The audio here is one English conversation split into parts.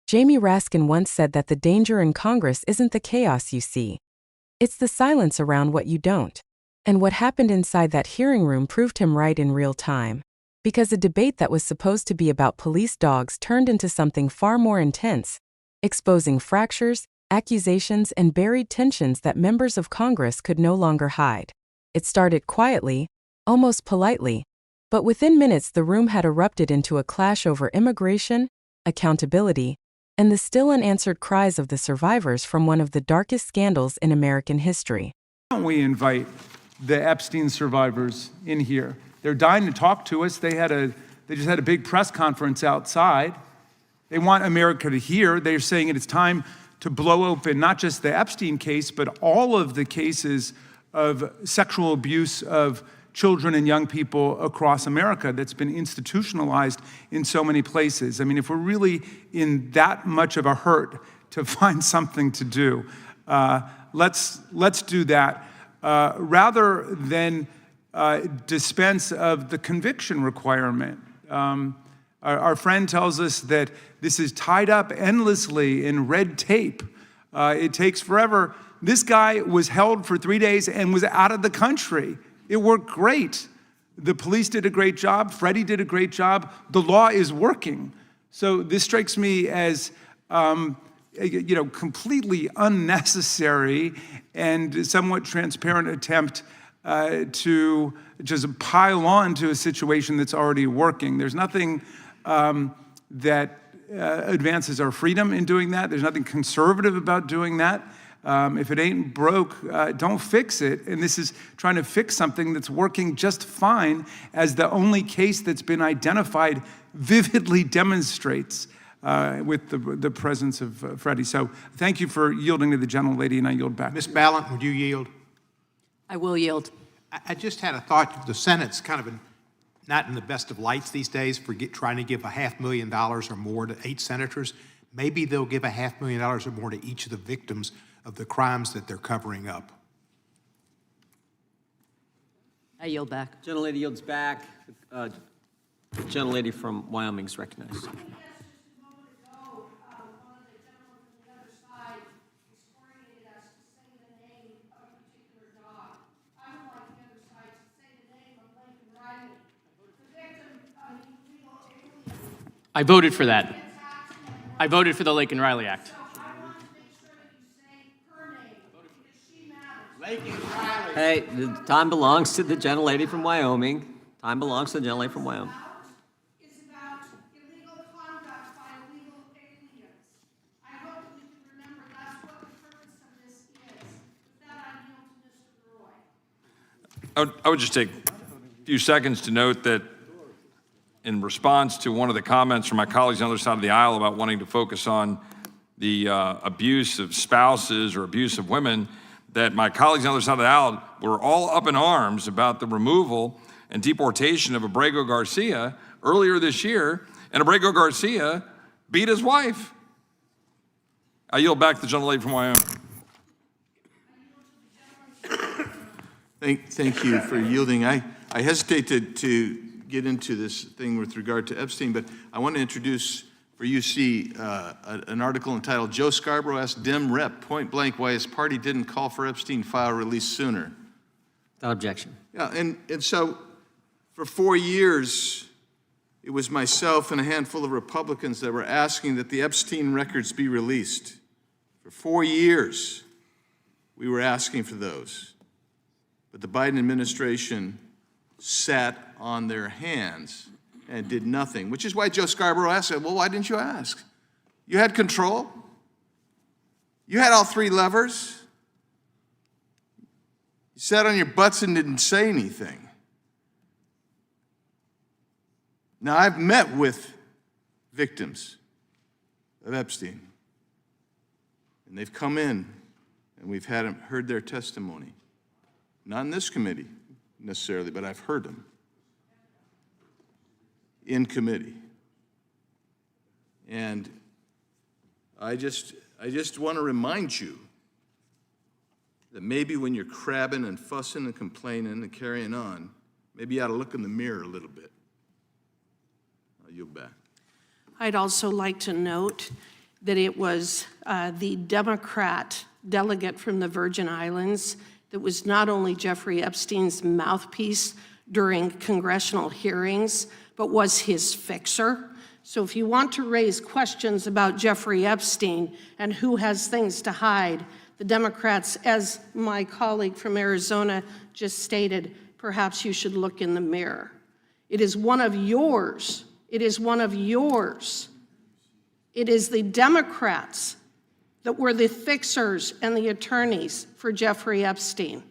Jamie Raskin once said that the danger in Congress isn't the chaos you see. It's the silence around what you don't. And what happened inside that hearing room proved him right in real time. Because a debate that was supposed to be about police dogs turned into something far more intense, exposing fractures, accusations, and buried tensions that members of Congress could no longer hide. It started quietly, almost politely, but within minutes the room had erupted into a clash over immigration, accountability, and the still unanswered cries of the survivors from one of the darkest scandals in American history. Why don't we invite the Epstein survivors in here? They're dying to talk to us. They just had a big press conference outside. They want America to hear. They're saying it's time to blow open not just the Epstein case, but all of the cases of sexual abuse of children and young people across America that's been institutionalized in so many places. I mean, if we're really in that much of a hurt to find something to do, let's do that rather than dispense of the conviction requirement. Our friend tells us that this is tied up endlessly in red tape. It takes forever. This guy was held for 3 days and was out of the country. It worked great. The police did a great job. Freddie did a great job. The law is working. So this strikes me as completely unnecessary and somewhat transparent attempt to just pile on to a situation that's already working. There's nothing that advances our freedom in doing that. There's nothing conservative about doing that. If it ain't broke, don't fix it. And this is trying to fix something that's working just fine, as the only case that's been identified vividly demonstrates with the presence of Freddie. So thank you for yielding to the gentlelady, and I yield back. Ms. Ballant, would you yield? I will yield. I just had a thought. The Senate's kind of not in the best of lights these days for trying to give $500,000 or more to 8 senators. Maybe they'll give $500,000 or more to each of the victims of the crimes that they're covering up. I yield back. Gentlelady yields back. The gentlelady from Wyoming is recognized. I voted for that. I voted for the Lake and Riley Act. Hey, the time belongs to the gentlelady from Wyoming. Time belongs to the gentlelady from Wyoming. Is about illegal conduct by illegal aliens. I hope that we can remember that's what the purpose of this is. With that, I yield to Mr. Roy. I would just take a few seconds to note that in response to one of the comments from my colleagues on the other side of the aisle about wanting to focus on the abuse of spouses or abuse of women, that my colleagues on the other side of the aisle were all up in arms about the removal and deportation of Abrego Garcia earlier this year, and Abrego Garcia beat his wife. I yield back to the gentlelady from Wyoming. Thank you for yielding. I hesitate to get into this thing with regard to Epstein, but I want to introduce for UC an article entitled "Joe Scarborough asked Dem Rep point blank why his party didn't call for Epstein file release sooner." Without objection. Yeah, and so for 4 years, it was myself and a handful of Republicans that were asking that the Epstein records be released. For 4 years, we were asking for those. But the Biden administration sat on their hands and did nothing, which is why Joe Scarborough asked, well, why didn't you ask? You had control. You had all 3 levers. You sat on your butts and didn't say anything. Now, I've met with victims of Epstein, and they've come in, and we've heard their testimony. Not in this committee necessarily, but I've heard them in committee. And I just want to remind you that maybe when you're crabbing and fussing and complaining and carrying on, maybe you ought to look in the mirror a little bit. I'll yield back. I'd also like to note that it was the Democrat delegate from the Virgin Islands that was not only Jeffrey Epstein's mouthpiece during congressional hearings, but was his fixer. So if you want to raise questions about Jeffrey Epstein and who has things to hide, the Democrats, as my colleague from Arizona just stated, perhaps you should look in the mirror. It is one of yours. It is one of yours. It is the Democrats that were the fixers and the attorneys for Jeffrey Epstein.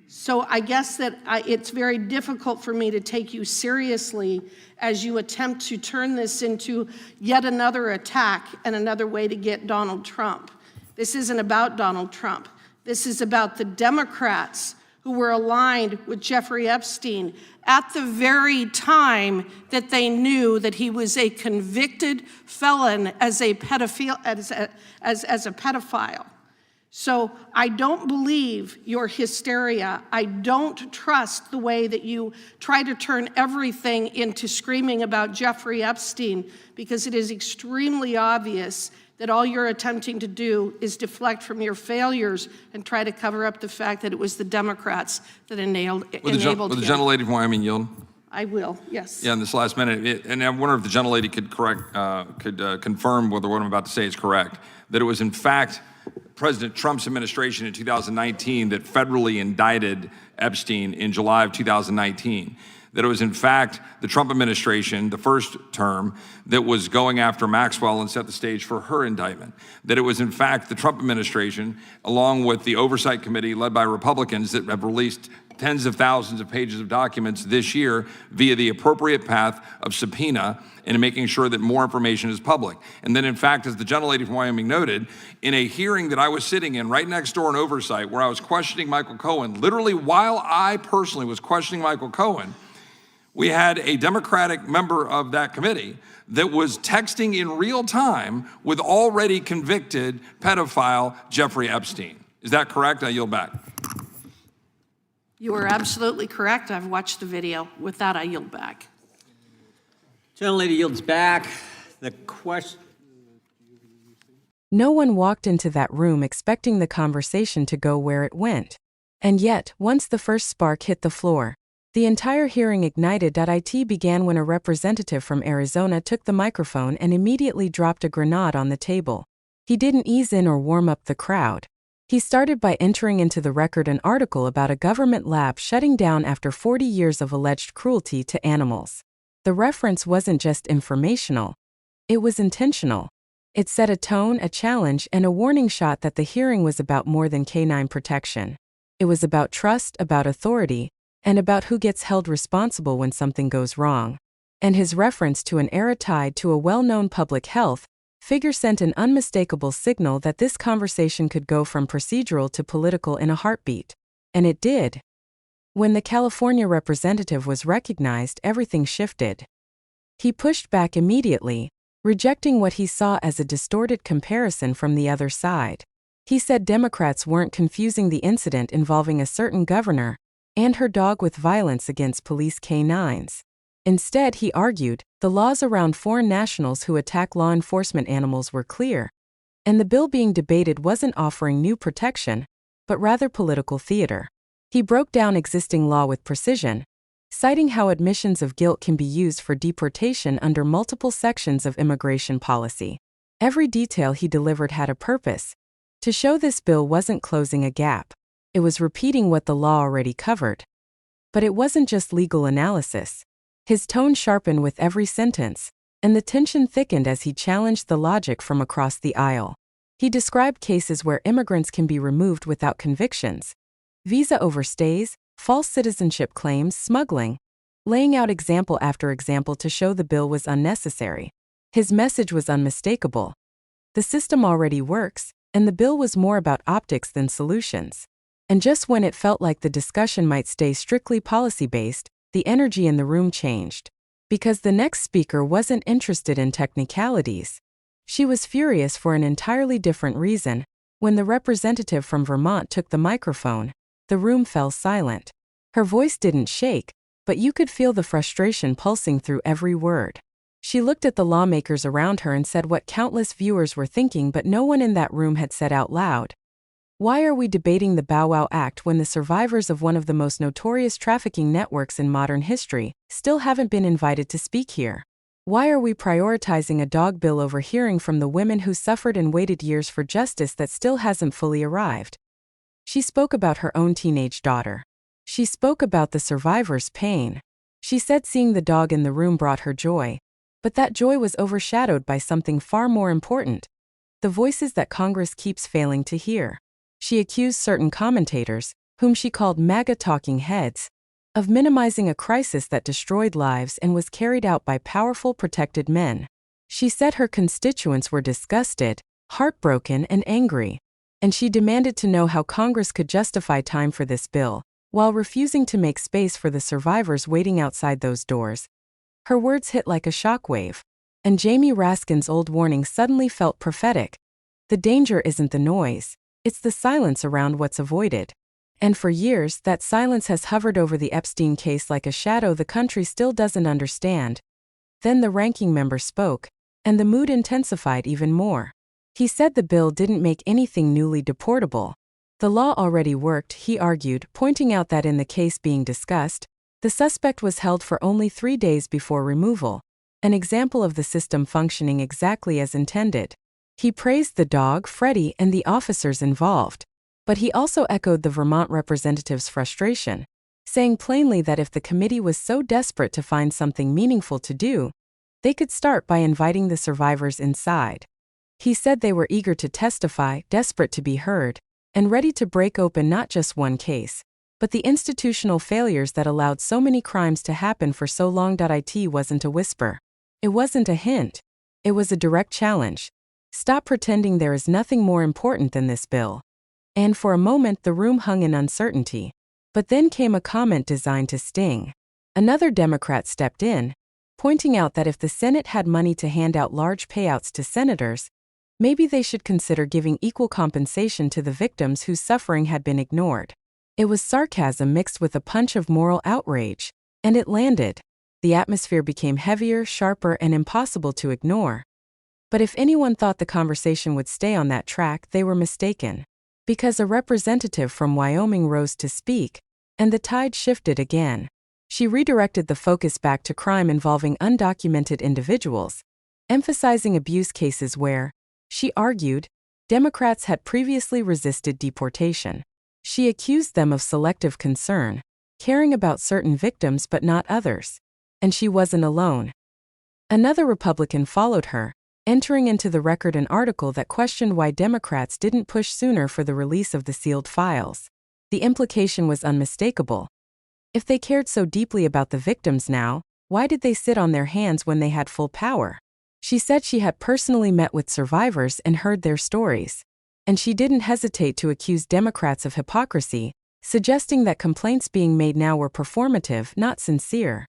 So I guess that it's very difficult for me to take you seriously as you attempt to turn this into yet another attack and another way to get Donald Trump. This isn't about Donald Trump. This is about the Democrats who were aligned with Jeffrey Epstein at the very time that they knew that he was a convicted felon as a pedophile. As a pedophile. So I don't believe your hysteria. I don't trust the way that you try to turn everything into screaming about Jeffrey Epstein, because it is extremely obvious that all you're attempting to do is deflect from your failures and try to cover up the fact that it was the Democrats that enabled Would the gentlelady from Wyoming yield? I will, yes. Yeah, in this last minute, and I wonder if the gentlelady could confirm whether what I'm about to say is correct, that it was in fact President Trump's administration in 2019 that federally indicted Epstein in July of 2019. That it was in fact the Trump administration, the first term, that was going after Maxwell and set the stage for her indictment. That it was in fact the Trump administration, along with the Oversight Committee led by Republicans, that have released tens of thousands of pages of documents this year via the appropriate path of subpoena and making sure that more information is public. And then in fact, as the gentlelady from Wyoming noted, in a hearing that I was sitting in right next door in Oversight, where I was questioning Michael Cohen, literally while I personally was questioning Michael Cohen, we had a Democratic member of that committee that was texting in real time with already convicted pedophile Jeffrey Epstein. Is that correct? I yield back. You are absolutely correct. I've watched the video. With that, I yield back. Gentlelady yields back. The question. No one walked into that room expecting the conversation to go where it went. And yet, once the first spark hit the floor, the entire hearing ignited. It began when a representative from Arizona took the microphone and immediately dropped a grenade on the table. He didn't ease in or warm up the crowd. He started by entering into the record an article about a government lab shutting down after 40 years of alleged cruelty to animals. The reference wasn't just informational. It was intentional. It set a tone, a challenge, and a warning shot that the hearing was about more than canine protection. It was about trust, about authority, and about who gets held responsible when something goes wrong. And his reference to an era tied to a well-known public health figure sent an unmistakable signal that this conversation could go from procedural to political in a heartbeat. And it did. When the California representative was recognized, everything shifted. He pushed back immediately, rejecting what he saw as a distorted comparison from the other side. He said Democrats weren't confusing the incident involving a certain governor and her dog with violence against police canines. Instead, he argued, the laws around foreign nationals who attack law enforcement animals were clear, and the bill being debated wasn't offering new protection, but rather political theater. He broke down existing law with precision, citing how admissions of guilt can be used for deportation under multiple sections of immigration policy. Every detail he delivered had a purpose: to show this bill wasn't closing a gap. It was repeating what the law already covered. But it wasn't just legal analysis. His tone sharpened with every sentence, and the tension thickened as he challenged the logic from across the aisle. He described cases where immigrants can be removed without convictions: visa overstays, false citizenship claims, smuggling, laying out example after example to show the bill was unnecessary. His message was unmistakable. The system already works, and the bill was more about optics than solutions. And just when it felt like the discussion might stay strictly policy-based, the energy in the room changed. Because the next speaker wasn't interested in technicalities. She was furious for an entirely different reason. When the representative from Vermont took the microphone, the room fell silent. Her voice didn't shake, but you could feel the frustration pulsing through every word. She looked at the lawmakers around her and said what countless viewers were thinking but no one in that room had said out loud. Why are we debating the Bow Wow Act when the survivors of one of the most notorious trafficking networks in modern history still haven't been invited to speak here? Why are we prioritizing a dog bill over hearing from the women who suffered and waited years for justice that still hasn't fully arrived? She spoke about her own teenage daughter. She spoke about the survivors' pain. She said seeing the dog in the room brought her joy, but that joy was overshadowed by something far more important: the voices that Congress keeps failing to hear. She accused certain commentators, whom she called MAGA talking heads, of minimizing a crisis that destroyed lives and was carried out by powerful, protected men. She said her constituents were disgusted, heartbroken, and angry, and she demanded to know how Congress could justify time for this bill, while refusing to make space for the survivors waiting outside those doors. Her words hit like a shockwave, and Jamie Raskin's old warning suddenly felt prophetic. The danger isn't the noise, it's the silence around what's avoided. And for years, that silence has hovered over the Epstein case like a shadow the country still doesn't understand. Then the ranking member spoke, and the mood intensified even more. He said the bill didn't make anything newly deportable. The law already worked, he argued, pointing out that in the case being discussed, the suspect was held for only 3 days before removal, an example of the system functioning exactly as intended. He praised the dog, Freddie, and the officers involved. But he also echoed the Vermont representative's frustration, saying plainly that if the committee was so desperate to find something meaningful to do, they could start by inviting the survivors inside. He said they were eager to testify, desperate to be heard, and ready to break open not just one case, but the institutional failures that allowed so many crimes to happen for so long. It wasn't a whisper. It wasn't a hint. It was a direct challenge. Stop pretending there is nothing more important than this bill. And for a moment the room hung in uncertainty. But then came a comment designed to sting. Another Democrat stepped in, pointing out that if the Senate had money to hand out large payouts to senators, maybe they should consider giving equal compensation to the victims whose suffering had been ignored. It was sarcasm mixed with a punch of moral outrage, and it landed. The atmosphere became heavier, sharper, and impossible to ignore. But if anyone thought the conversation would stay on that track, they were mistaken. Because a representative from Wyoming rose to speak, and the tide shifted again. She redirected the focus back to crime involving undocumented individuals, emphasizing abuse cases where, she argued, Democrats had previously resisted deportation. She accused them of selective concern, caring about certain victims but not others. And she wasn't alone. Another Republican followed her, entering into the record an article that questioned why Democrats didn't push sooner for the release of the sealed files. The implication was unmistakable. If they cared so deeply about the victims now, why did they sit on their hands when they had full power? She said she had personally met with survivors and heard their stories. And she didn't hesitate to accuse Democrats of hypocrisy, suggesting that complaints being made now were performative, not sincere.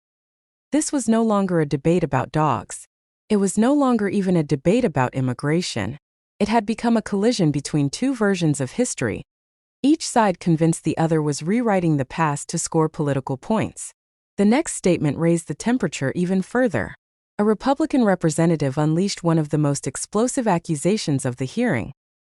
This was no longer a debate about dogs. It was no longer even a debate about immigration. It had become a collision between two versions of history. Each side convinced the other was rewriting the past to score political points. The next statement raised the temperature even further. A Republican representative unleashed one of the most explosive accusations of the hearing.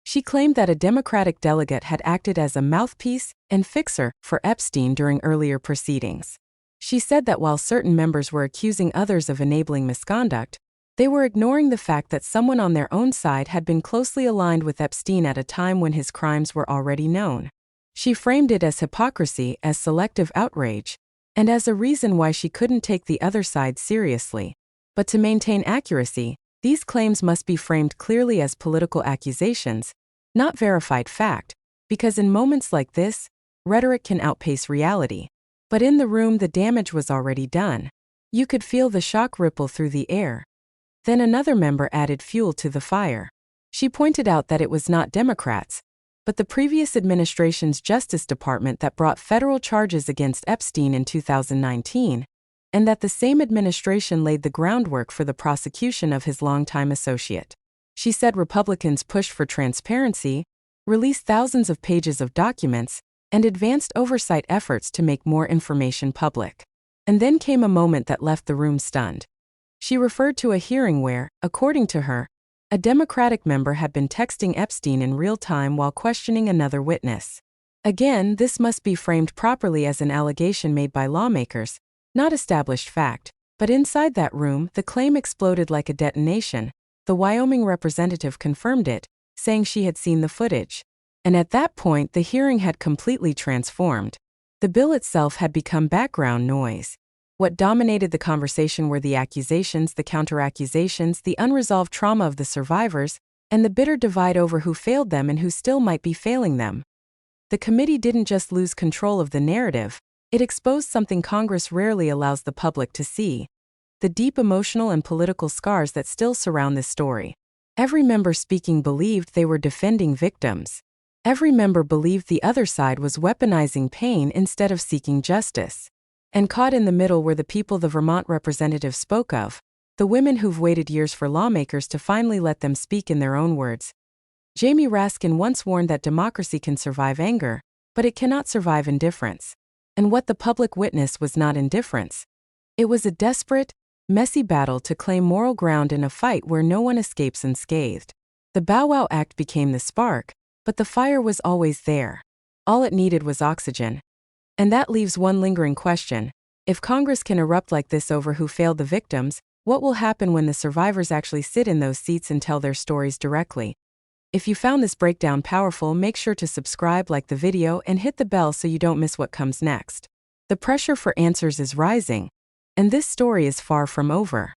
She claimed that a Democratic delegate had acted as a mouthpiece and fixer for Epstein during earlier proceedings. She said that while certain members were accusing others of enabling misconduct, they were ignoring the fact that someone on their own side had been closely aligned with Epstein at a time when his crimes were already known. She framed it as hypocrisy, as selective outrage, and as a reason why she couldn't take the other side seriously. But to maintain accuracy, these claims must be framed clearly as political accusations, not verified fact, because in moments like this, rhetoric can outpace reality. But in the room the damage was already done. You could feel the shock ripple through the air. Then another member added fuel to the fire. She pointed out that it was not Democrats, but the previous administration's Justice Department that brought federal charges against Epstein in 2019, and that the same administration laid the groundwork for the prosecution of his longtime associate. She said Republicans pushed for transparency, released thousands of pages of documents, and advanced oversight efforts to make more information public. And then came a moment that left the room stunned. She referred to a hearing where, according to her, a Democratic member had been texting Epstein in real time while questioning another witness. Again, this must be framed properly as an allegation made by lawmakers, not established fact. But inside that room, the claim exploded like a detonation. The Wyoming representative confirmed it, saying she had seen the footage. And at that point, the hearing had completely transformed. The bill itself had become background noise. What dominated the conversation were the accusations, the counter-accusations, the unresolved trauma of the survivors, and the bitter divide over who failed them and who still might be failing them. The committee didn't just lose control of the narrative, it exposed something Congress rarely allows the public to see: the deep emotional and political scars that still surround this story. Every member speaking believed they were defending victims. Every member believed the other side was weaponizing pain instead of seeking justice. And caught in the middle were the people the Vermont representative spoke of, the women who've waited years for lawmakers to finally let them speak in their own words. Jamie Raskin once warned that democracy can survive anger, but it cannot survive indifference. And what the public witnessed was not indifference. It was a desperate, messy battle to claim moral ground in a fight where no one escapes unscathed. The Bow Wow Act became the spark, but the fire was always there. All it needed was oxygen. And that leaves one lingering question. If Congress can erupt like this over who failed the victims, what will happen when the survivors actually sit in those seats and tell their stories directly? If you found this breakdown powerful, make sure to subscribe, like the video, and hit the bell so you don't miss what comes next. The pressure for answers is rising, and this story is far from over.